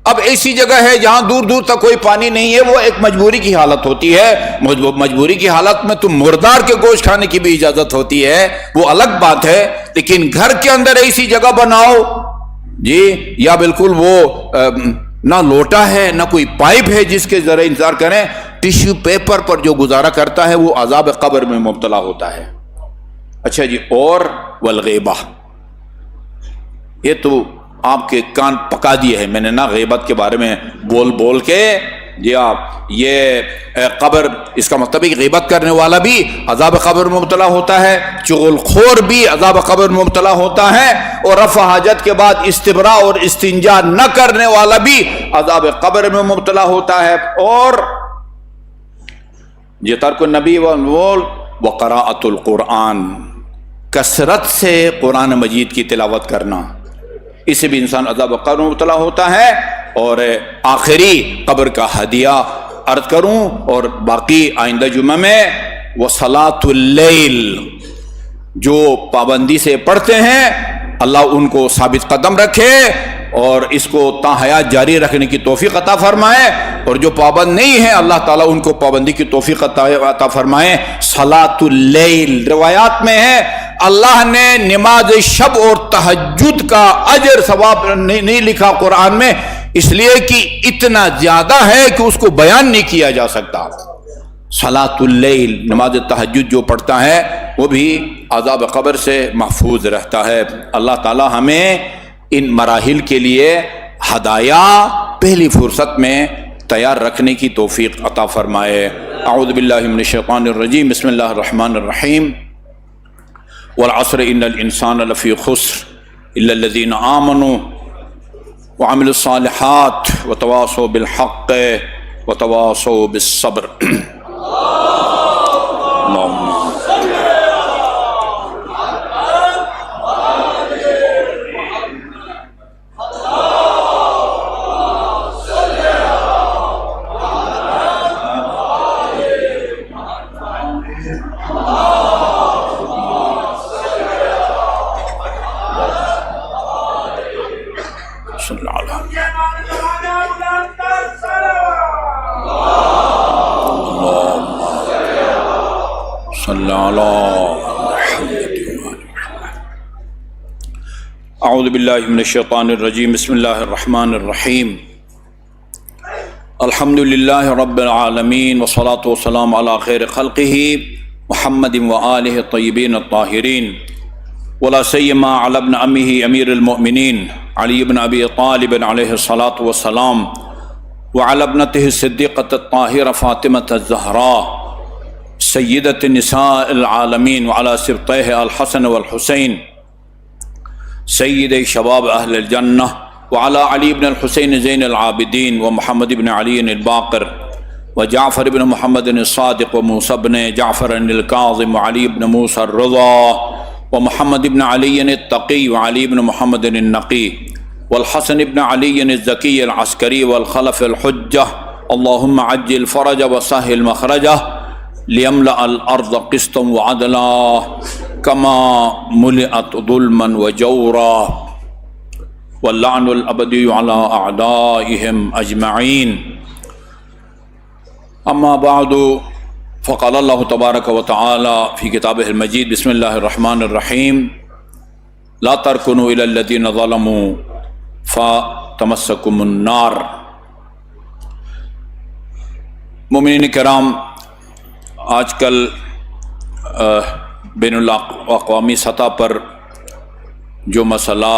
اب ایسی جگہ ہے جہاں دور دور تک کوئی پانی نہیں ہے، وہ ایک مجبوری کی حالت ہوتی ہے، مجبوری کی حالت میں تم مردار کے گوشت کھانے کی بھی اجازت ہوتی ہے، وہ الگ بات ہے، لیکن گھر کے اندر ایسی جگہ بناؤ جی، یا بالکل وہ نہ لوٹا ہے نہ کوئی پائپ ہے جس کے ذرا انتظار کریں، ٹیشو پیپر پر جو گزارا کرتا ہے وہ عذاب قبر میں مبتلا ہوتا ہے۔ اچھا جی، اور والغیبہ، یہ تو آپ کے کان پکا دیے ہیں میں نے نا غیبت کے بارے میں بول بول کے۔ جی آپ، یہ قبر، اس کا مطلب ہے کہ غیبت کرنے والا بھی عذاب قبر میں مبتلا ہوتا ہے، چغل خور بھی عذاب قبر میں مبتلا ہوتا ہے، اور رفع حاجت کے بعد استبراء اور استنجا نہ کرنے والا بھی عذاب قبر میں مبتلا ہوتا ہے۔ اور یہ ترک النبی وقراءۃ القرآن، کثرت سے قرآن مجید کی تلاوت کرنا، اس سے بھی انسان عذاب قبر میں مبتلا ہوتا ہے۔ اور آخری قبر کا ہدیہ عرض کروں، اور باقی آئندہ جمعہ میں، وصلاۃ اللیل، جو پابندی سے پڑھتے ہیں اللہ ان کو ثابت قدم رکھے اور اس کو تا حیات جاری رکھنے کی توفیق عطا فرمائے، اور جو پابند نہیں ہے اللہ تعالیٰ ان کو پابندی کی توفیق عطا فرمائے۔ صلاۃ اللیل، روایات میں ہے اللہ نے نماز شب اور تہجد کا اجر ثواب نہیں لکھا قرآن میں، اس لیے کہ اتنا زیادہ ہے کہ اس کو بیان نہیں کیا جا سکتا۔ صلاۃ اللیل، نماز تہجد جو پڑھتا ہے وہ بھی عذاب قبر سے محفوظ رہتا ہے۔ اللہ تعالی ہمیں ان مراحل کے لیے ہدایا پہلی فرصت میں تیار رکھنے کی توفیق عطا فرمائے۔ اعوذ باللہ من الشیطان الرجیم، بسم اللہ الرحمن الرحیم۔ والعصر ان الانسان لفی خسر الا الذین آمنوا وعملوا الصالحات وتواصوا بالحق وتواصوا بالصبر۔ اعوذ باللہ من الشیطان الرجیم، بسم اللہ الرحمن الرحیم۔ الحمد للہ رب العالمین، والصلاة والسلام علی خیر خلقہ محمد وآلہ الطیبین الطاہرین، ولا سیما علی ابن امہ امیر المؤمنین علی بن ابی طالب علیہ الصلاة والسلام، وعلی ابنتہ الصدیقۃ الطاہرہ فاطمۃ الزہراء سیدۃ نساء العالمین، وعلی سبطیہ الحسن والحسین سید شباب اہل الجنہ، وعلی علی بن الحسین زین العابدین، ومحمد بن علی الباقر، وجعفر بن محمد الصادق، وموسى بن جعفر الكاظم، وعلی بن موسى الرضا، ومحمد بن علی التقی، وعلی بن محمد النقی، والحسن بن علی الزکی العسکری، والخلف الحجہ، اللہم عجل فرج وسہل مخرجہ، لیملأ الارض قسطا وعدلا کما ملئت ظلما وجورا، واللعن الابدی علی اعدائهم اجمعین۔ اما بعد، فقال اللہ تبارک و تعالی فی کتابہ المجید، بسم اللہ الرحمن الرحیم، لا ترکنوا الی الذین ظلموا فتمسکم النار۔ مومنین کرام، آج کل بین الاقوامی سطح پر جو مسئلہ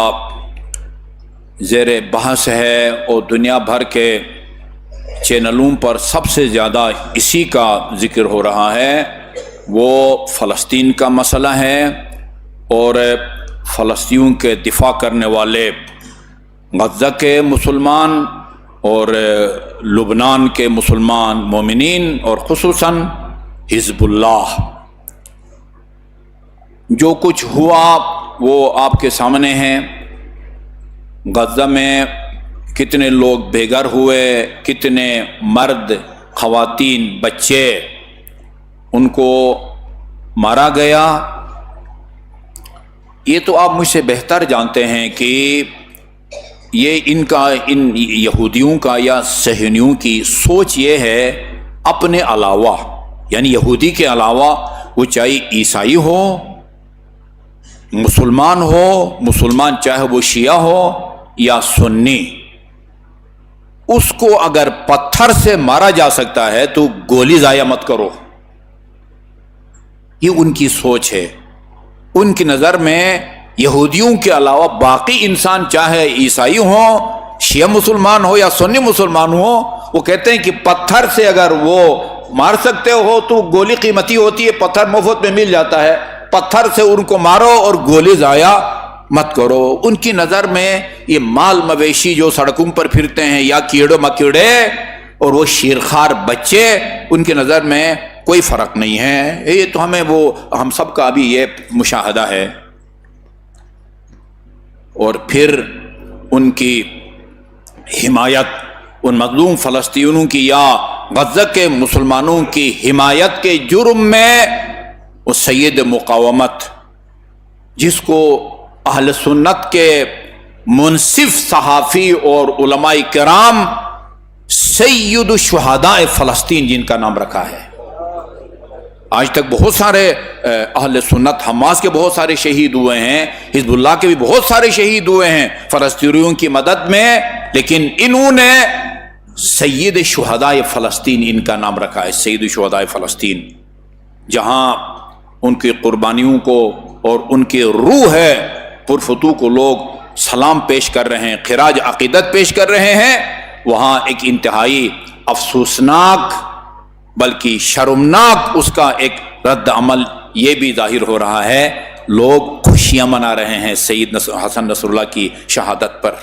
زیر بحث ہے اور دنیا بھر کے چینلوں پر سب سے زیادہ اسی کا ذکر ہو رہا ہے، وہ فلسطین کا مسئلہ ہے، اور فلسطین کے دفاع کرنے والے غزہ کے مسلمان اور لبنان کے مسلمان مومنین، اور خصوصاً حزب اللہ۔ جو کچھ ہوا وہ آپ کے سامنے ہے۔ غزہ میں کتنے لوگ بے گھر ہوئے، کتنے مرد، خواتین، بچے ان کو مارا گیا۔ یہ تو آپ مجھ سے بہتر جانتے ہیں کہ یہ ان یہودیوں کا یا صہیونیوں کی سوچ یہ ہے، اپنے علاوہ، یعنی یہودی کے علاوہ، وہ چاہے عیسائی ہو، مسلمان چاہے وہ شیعہ ہو یا سنی، اس کو اگر پتھر سے مارا جا سکتا ہے تو گولی ضائع مت کرو. یہ ان کی سوچ ہے. ان کی نظر میں یہودیوں کے علاوہ باقی انسان، چاہے عیسائی ہوں، شیعہ مسلمان ہو یا سنی مسلمان ہو، وہ کہتے ہیں کہ پتھر سے اگر وہ مار سکتے ہو تو گولی قیمتی ہوتی ہے، پتھر مفت میں مل جاتا ہے، پتھر سے ان کو مارو اور گولی ضائع مت کرو. ان کی نظر میں یہ مال مویشی جو سڑکوں پر پھرتے ہیں یا کیڑے مکیڑے اور وہ شیرخوار بچے، ان کی نظر میں کوئی فرق نہیں ہے. یہ تو ہم سب کا ابھی یہ مشاہدہ ہے. اور پھر ان کی حمایت ان مظلوم فلسطینیوں کی یا غزہ کے مسلمانوں کی حمایت کے جرم میں وہ سید مقاومت، جس کو اہل سنت کے منصف صحافی اور علماء کرام سید الشہداء فلسطین جن کا نام رکھا ہے. آج تک بہت سارے اہل سنت، حماس کے بہت سارے شہید ہوئے ہیں، حزب اللہ کے بھی بہت سارے شہید ہوئے ہیں فلسطینیوں کی مدد میں، لیکن انہوں نے سید شہداء فلسطین ان کا نام رکھا ہے. سید شہداء فلسطین، جہاں ان کی قربانیوں کو اور ان کی روح ہے پرفتو کو لوگ سلام پیش کر رہے ہیں، خراج عقیدت پیش کر رہے ہیں، وہاں ایک انتہائی افسوسناک بلکہ شرمناک اس کا ایک رد عمل یہ بھی ظاہر ہو رہا ہے. لوگ خوشیاں منا رہے ہیں سید حسن نصر اللہ کی شہادت پر.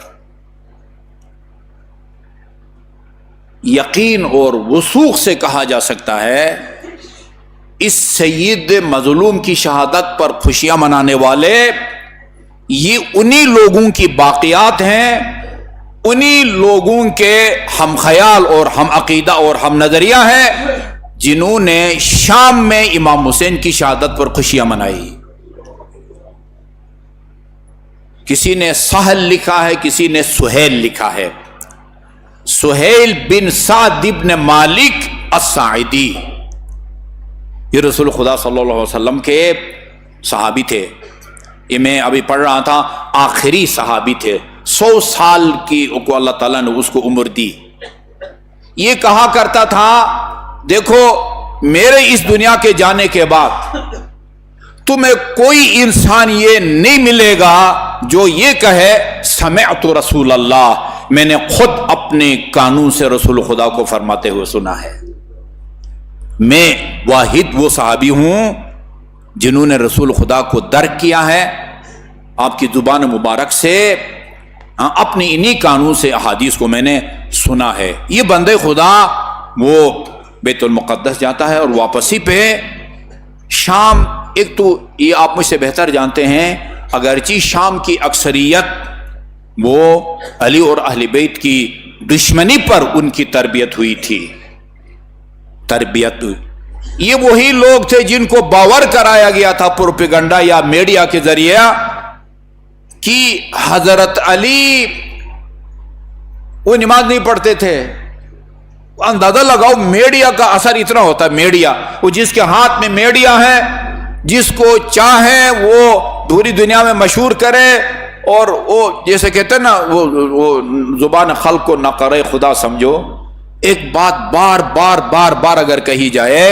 یقین اور وثوق سے کہا جا سکتا ہے اس سید مظلوم کی شہادت پر خوشیاں منانے والے یہ انہی لوگوں کی باقیات ہیں، انہی لوگوں کے ہم خیال اور ہم عقیدہ اور ہم نظریہ ہیں جنہوں نے شام میں امام حسین کی شہادت پر خوشیاں منائی. کسی نے سہل لکھا ہے، کسی نے سہیل لکھا ہے. سہیل بن سعد بن مالک الساعدی، یہ رسول خدا صلی اللہ علیہ وسلم کے صحابی تھے. یہ میں ابھی پڑھ رہا تھا، آخری صحابی تھے. 100 سال کی کو اللہ تعالیٰ نے اس کو عمر دی. یہ کہا کرتا تھا، دیکھو میرے اس دنیا کے جانے کے بعد تمہیں کوئی انسان یہ نہیں ملے گا جو یہ کہے سمعت رسول اللہ، میں نے خود اپنے کانوں سے رسول خدا کو فرماتے ہوئے سنا ہے. میں واحد وہ صحابی ہوں جنہوں نے رسول خدا کو درک کیا ہے، آپ کی زبان مبارک سے اپنی انہی کانوں سے احادیث کو میں نے سنا ہے. یہ بندے خدا وہ بیت المقدس جاتا ہے اور واپسی پہ شام، ایک تو یہ آپ مجھ سے بہتر جانتے ہیں، اگرچہ شام کی اکثریت وہ علی اور اہل بیت کی دشمنی پر ان کی تربیت ہوئی تھی. یہ وہی لوگ تھے جن کو باور کرایا گیا تھا پروپیگنڈا یا میڈیا کے ذریعے کہ حضرت علی وہ نماز نہیں پڑھتے تھے. اندازہ لگاؤ میڈیا کا اثر اتنا ہوتا ہے. میڈیا، وہ جس کے ہاتھ میں میڈیا ہے، جس کو چاہے وہ پوری دنیا میں مشہور کرے، اور وہ جیسے کہتے ہیں نا وہ زبان خلق کو نہ کرے خدا سمجھو. ایک بات بار بار بار بار اگر کہی جائے،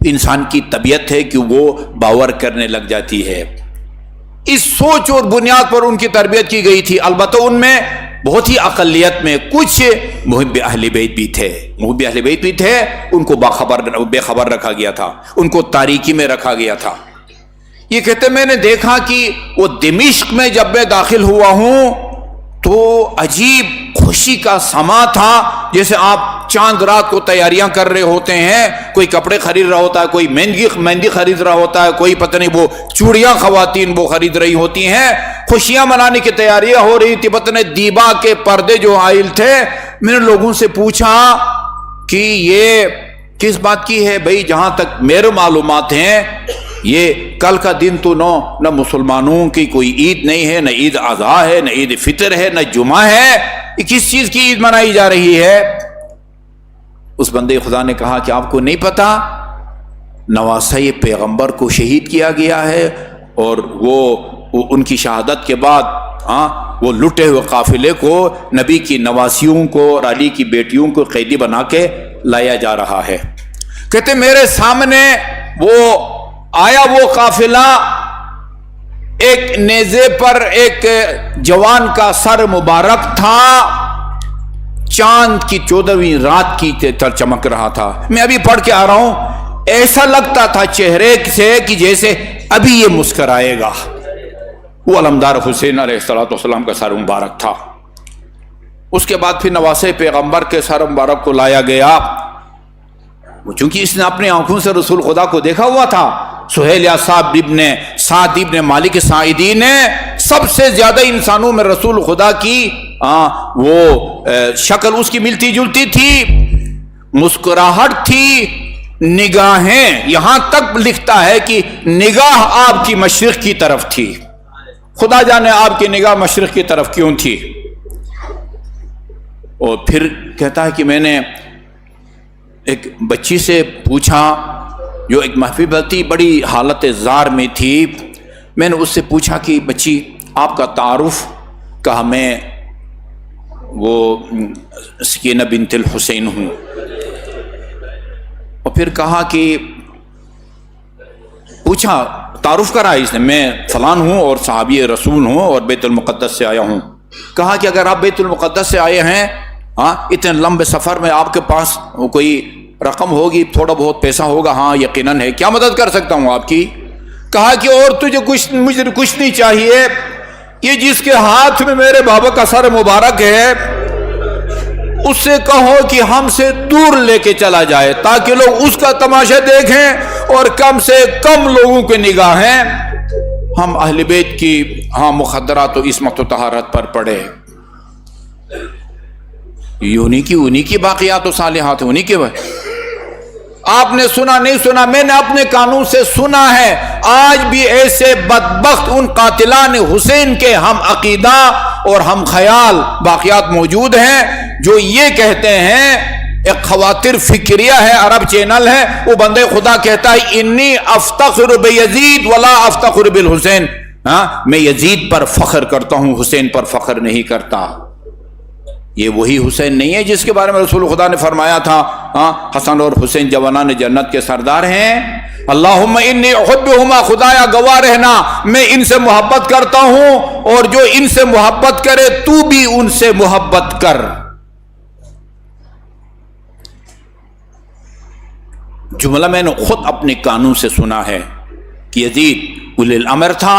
انسان کی طبیعت ہے کہ وہ باور کرنے لگ جاتی ہے. اس سوچ اور بنیاد پر ان کی تربیت کی گئی تھی. البتہ ان میں بہت ہی اقلیت میں کچھ محب اہل بیت بھی تھے، محب اہل بیت بھی تھے. ان کو بے خبر رکھا گیا تھا، ان کو تاریکی میں رکھا گیا تھا. یہ کہتے میں نے دیکھا کہ وہ دمشق میں جب میں داخل ہوا ہوں تو عجیب خوشی کا سما تھا، جیسے آپ چاند رات کو تیاریاں کر رہے ہوتے ہیں. کوئی کپڑے خرید رہا ہوتا ہے، کوئی مہندی خرید رہا ہوتا ہے، کوئی پتہ نہیں وہ چوڑیاں خواتین وہ خرید رہی ہوتی ہیں. خوشیاں منانے کی تیاریاں ہو رہی تھی. پتہ نہیں دیبا کے پردے جو عائل تھے. میں نے لوگوں سے پوچھا کہ یہ کس بات کی ہے بھائی؟ جہاں تک میرے معلومات ہیں یہ کل کا دن تو نہ مسلمانوں کی کوئی عید نہیں ہے، نہ عید اضحیٰ ہے، نہ عید فطر ہے، نہ جمعہ ہے. یہ کس چیز کی عید منائی جا رہی ہے؟ اس بندے خدا نے کہا کہ آپ کو نہیں پتا، نواسہ پیغمبر کو شہید کیا گیا ہے، اور وہ ان کی شہادت کے بعد وہ لٹے ہوئے قافلے کو، نبی کی نواسیوں کو اور علی کی بیٹیوں کو قیدی بنا کے لایا جا رہا ہے۔ کہتے میرے سامنے وہ آیا، وہ قافلہ، ایک نیزے پر ایک جوان کا سر مبارک تھا، چاند کی 14ویں رات کی طرح چمک رہا تھا۔ میں ابھی پڑھ کے آ رہا ہوں، ایسا لگتا تھا چہرے سے کہ جیسے ابھی یہ مسکرائے گا۔ وہ علمدار حسین علیہ السلام کا سر مبارک تھا۔ اس کے بعد پھر نواسے پیغمبر کے سر مبارک کو لایا گیا، چونکہ اس نے اپنی آنکھوں سے رسول خدا کو دیکھا ہوا تھا۔ سہیل یا سعد ابن مالک ساعدی نے سب سے زیادہ انسانوں میں رسول خدا کی وہ شکل اس کی ملتی جلتی تھی، مسکراہٹ تھی، نگاہیں، یہاں تک لکھتا ہے کہ نگاہ آپ کی مشرق کی طرف تھی۔ خدا جانے آپ کی نگاہ مشرق کی طرف کیوں تھی۔ اور پھر کہتا ہے کہ میں نے ایک بچی سے پوچھا جو ایک محفوظ تھی، بڑی حالت زار میں تھی، میں نے اس سے پوچھا کہ بچی آپ کا تعارف؟ کہا میں وہ سکینہ بنت الحسین ہوں۔ اور پھر کہا کہ پوچھا، تعارف کرا اس نے، میں فلان ہوں اور صحابی رسول ہوں اور بیت المقدس سے آیا ہوں۔ کہا کہ اگر آپ بیت المقدس سے آئے ہیں، اتنے لمبے سفر میں آپ کے پاس کوئی رقم ہوگی، تھوڑا بہت پیسہ ہوگا؟ ہاں یقیناً ہے، کیا مدد کر سکتا ہوں آپ کی؟ کہا کہ اور تجھے مجھے کچھ نہیں چاہیے، یہ جس کے ہاتھ میں میرے بابا کا سر مبارک ہے اس سے کہو کہ ہم سے دور لے کے چلا جائے تاکہ لوگ اس کا تماشا دیکھیں اور کم سے کم لوگوں کی نگاہیں ہم اہل بیت کی مخدرات و عصمت و طہارت پر پڑے۔ انہی کی باقیات و صالحات، انہی کے آپ نے سنا نہیں سنا، میں نے اپنے کانوں سے سنا ہے۔ آج بھی ایسے بدبخت ان قاتلان حسین کے ہم عقیدہ اور ہم خیال باقیات موجود ہیں جو یہ کہتے ہیں، ایک خواتر فکریہ ہے، عرب چینل ہے، وہ بندے خدا کہتا ہے انی افتخر بیزید ولا افتخر بالحسین، میں یزید پر فخر کرتا ہوں، حسین پر فخر نہیں کرتا۔ یہ وہی حسین نہیں ہے جس کے بارے میں رسول خدا نے فرمایا تھا حسن اور حسین جوانان جنت کے سردار ہیں۔ اللہم انی احبہما، خدایا گواہ رہنا میں ان سے محبت کرتا ہوں اور جو ان سے محبت کرے تو بھی ان سے محبت کر۔ جملہ میں نے خود اپنے کانوں سے سنا ہے کہ یزید اولی الامر تھا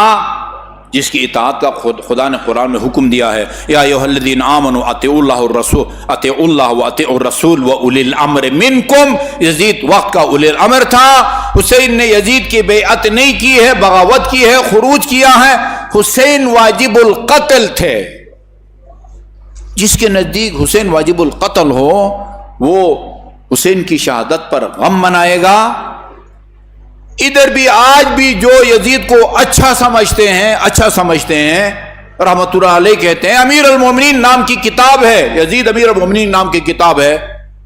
جس کی اطاعت کا خدا نے قرآن میں حکم دیا ہے، یا ایھا الذین آمنوا اطیعوا اللہ واطیعوا الرسول واولی الامر منکم۔ یزید وقت کا اولی الامر تھا۔ حسین نے یزید کی بیعت نہیں کی ہے، بغاوت کی ہے، خروج کیا ہے۔ حسین واجب القتل تھے، جس کے نزدیک حسین واجب القتل ہو وہ حسین کی شہادت پر غم منائے گا۔ ادھر بھی آج بھی جو یزید کو اچھا سمجھتے ہیں رحمت اللہ علیہ کہتے ہیں، امیر المومنین نام کی کتاب ہے، یزید امیر المومنین نام کی کتاب ہے،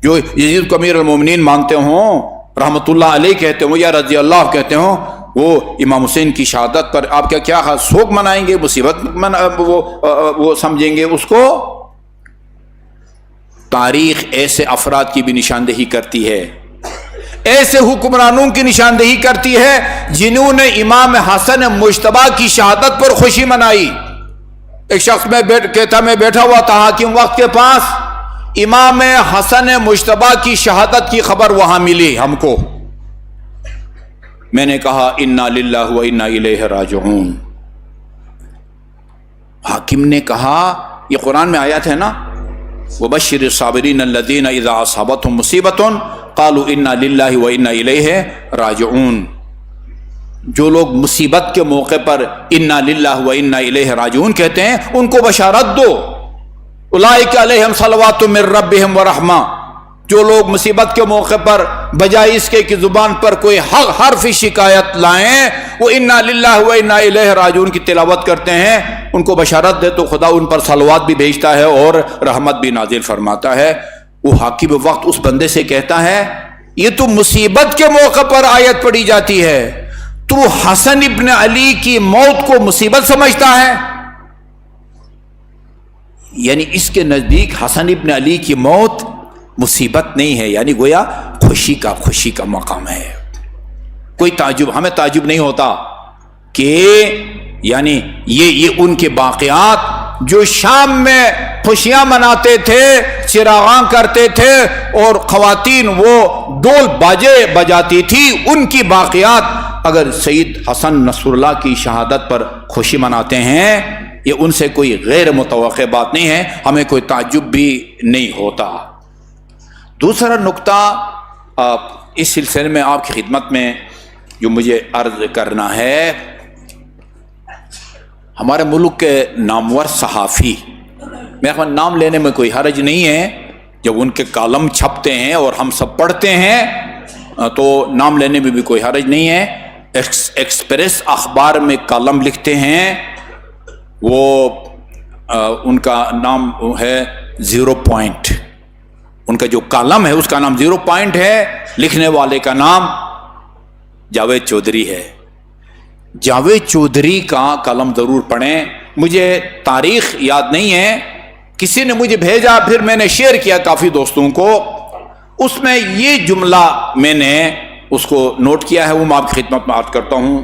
جو یزید کو امیر المومنین مانتے ہوں، رحمت اللہ علیہ کہتے ہوں یا رضی اللہ کہتے ہوں، وہ امام حسین کی شہادت پر آپ کیا سوگ منائیں گے، مصیبت وہ سمجھیں گے اس کو؟ تاریخ ایسے افراد کی بھی نشاندہی کرتی ہے، ایسے حکمرانوں کی نشاندہی کرتی ہے جنہوں نے امام حسن مجتبی کی شہادت پر خوشی منائی۔ ایک شخص میں بیٹھا ہوا تھا حاکم وقت کے پاس، امام حسن مجتبی کی شہادت کی خبر وہاں ملی ہم کو۔ میں نے کہا انا للہ و انا الیہ راجعون۔ حاکم نے کہا، یہ قرآن میں آیات ہے نا، وبشر الصابرین الذین اذا اصابتهم مصیبۃ قالوا انا للہ و انا الیہ راجعون۔ جو لوگ مصیبت کے موقع پر انا للہ و انا الیہ راجعون کہتے ہیں ان کو بشارت دو، اولئک علیہم صلوات من ربہم ورحمہ۔ جو لوگ مصیبت کے موقع پر بجائے اس کے کہ زبان پر کوئی حرف شکایت لائیں وہ انا للہ و انا الیہ راجعون کی تلاوت کرتے ہیں، ان کو بشارت دے تو خدا ان پر صلوات بھی بھیجتا ہے اور رحمت بھی نازل فرماتا ہے۔ وہ حاکم وقت اس بندے سے کہتا ہے، یہ تو مصیبت کے موقع پر آیت پڑھی جاتی ہے، تو حسن ابن علی کی موت کو مصیبت سمجھتا ہے؟ یعنی اس کے نزدیک حسن ابن علی کی موت مصیبت نہیں ہے، یعنی گویا خوشی کا مقام ہے۔ کوئی تعجب، ہمیں تعجب نہیں ہوتا کہ یعنی یہ ان کے باقیات جو شام میں خوشیاں مناتے تھے، چراغاں کرتے تھے اور خواتین وہ ڈول باجے بجاتی تھی، ان کی باقیات اگر سید حسن نصر اللہ کی شہادت پر خوشی مناتے ہیں، یہ ان سے کوئی غیر متوقع بات نہیں ہے، ہمیں کوئی تعجب بھی نہیں ہوتا۔ دوسرا نقطہ اس سلسلے میں آپ کی خدمت میں جو مجھے عرض کرنا ہے، ہمارے ملک کے نامور صحافی، میرے خیال نام لینے میں کوئی حرج نہیں ہے، جب ان کے کالم چھپتے ہیں اور ہم سب پڑھتے ہیں تو نام لینے میں بھی کوئی حرج نہیں ہے۔ ایکسپریس اخبار میں کالم لکھتے ہیں، وہ ان کا نام ہے 0 پوائنٹ، ان کا جو کالم ہے اس کا نام 0 پوائنٹ ہے، لکھنے والے کا نام جاوید چودھری ہے۔ جاوید چودھری کا کالم ضرور پڑھیں، مجھے تاریخ یاد نہیں ہے، کسی نے مجھے بھیجا، پھر میں نے شیئر کیا کافی دوستوں کو، اس میں یہ جملہ میں نے اس کو نوٹ کیا ہے، وہ میں آپ کی خدمت میں عرض کرتا ہوں۔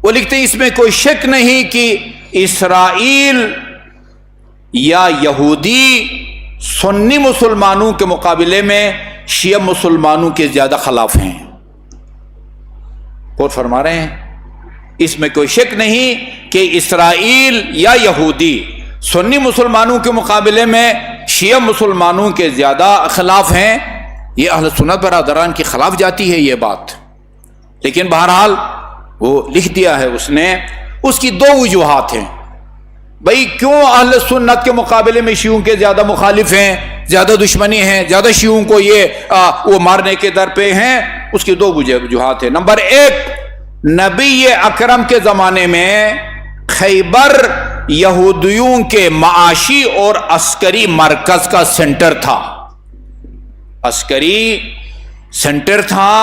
وہ لکھتے ہیں اس میں کوئی شک نہیں کہ اسرائیل یا یہودی سنی مسلمانوں کے مقابلے میں شیعہ مسلمانوں کے زیادہ خلاف ہیں۔ غور فرما رہے ہیں؟ اس میں کوئی شک نہیں کہ اسرائیل یا یہودی سنی مسلمانوں کے مقابلے میں شیعہ مسلمانوں کے زیادہ خلاف ہیں۔ یہ اہل سنت برادران کے خلاف جاتی ہے یہ بات، لیکن بہرحال وہ لکھ دیا ہے اس نے۔ اس کی 2 وجوہات ہیں، بھئی کیوں اہل سنت کے مقابلے میں شیعوں کے زیادہ مخالف ہیں، زیادہ دشمنی ہیں، زیادہ شیعوں کو یہ وہ مارنے کے در پہ ہیں؟ اس کی 2 وجوہات ہیں۔ نمبر 1، نبی اکرم کے زمانے میں خیبر یہودیوں کے معاشی اور عسکری مرکز کا سینٹر تھا، عسکری سینٹر تھا۔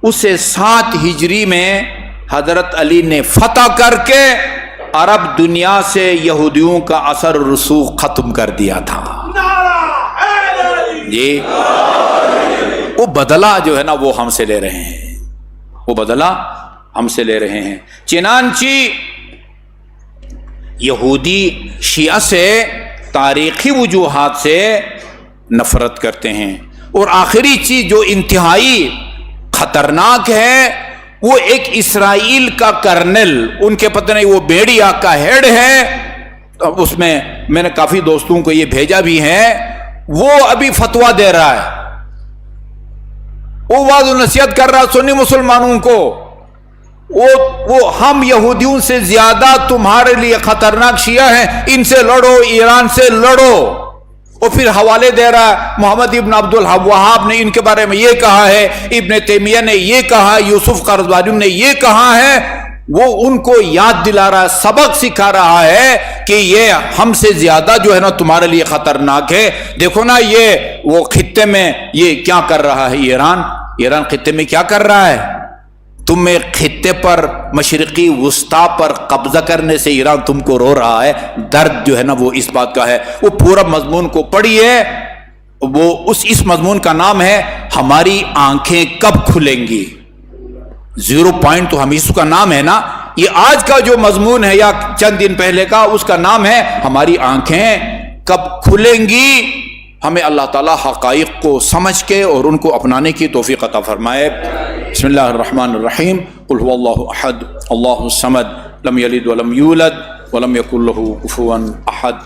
اسے 7 ہجری میں حضرت علی نے فتح کر کے عرب دنیا سے یہودیوں کا اثر و رسوخ ختم کر دیا تھا۔ جی وہ بدلہ جو ہے نا وہ ہم سے لے رہے ہیں، وہ بدلہ ہم سے لے رہے ہیں۔ چنانچہ یہودی شیعہ سے تاریخی وجوہات سے نفرت کرتے ہیں، اور آخری چیز جو انتہائی خطرناک ہے، وہ ایک اسرائیل کا کرنل، ان کے پتہ نہیں وہ بیڑیا کا ہیڈ ہے، اس میں نے کافی دوستوں کو یہ بھیجا بھی ہے، وہ ابھی فتویٰ دے رہا ہے، وہ وعظ و نصیحت کر رہا سنی مسلمانوں کو، وہ ہم یہودیوں سے زیادہ تمہارے لیے خطرناک شیعہ ہیں، ان سے لڑو، ایران سے لڑو، اور پھر حوالے دے رہا ہے، محمد ابن عبد الوہاب نے ان کے بارے میں یہ کہا ہے، ابن تیمیہ نے یہ کہا، یوسف قرضاوی نے یہ کہا ہے۔ وہ ان کو یاد دلا رہا ہے، سبق سکھا رہا ہے کہ یہ ہم سے زیادہ جو ہے نا تمہارے لیے خطرناک ہے۔ دیکھو نا یہ وہ خطے میں یہ کیا کر رہا ہے، ایران خطے میں کیا کر رہا ہے؟ تم ایک خطے پر، مشرقی وسطی پر قبضہ کرنے سے ایران تم کو رو رہا ہے۔ درد جو ہے نا وہ اس بات کا ہے۔ وہ پورا مضمون کو پڑھیے، وہ اس مضمون کا نام ہے ہماری آنکھیں کب کھلیں گی۔ 0 پوائنٹ تو ہمیشہ کا نام ہے نا، یہ آج کا جو مضمون ہے یا چند دن پہلے کا، اس کا نام ہے ہماری آنکھیں کب کھلیں گی۔ ہمیں اللہ تعالی حقائق کو سمجھ کے اور ان کو اپنانے کی توفیق عطا فرمائے۔ بسم اللہ الرحمن الرحیم۔ قل هو اللہ احد اللہ الصمد لم یلد ولم یولد ولم یکن له کفوا احد۔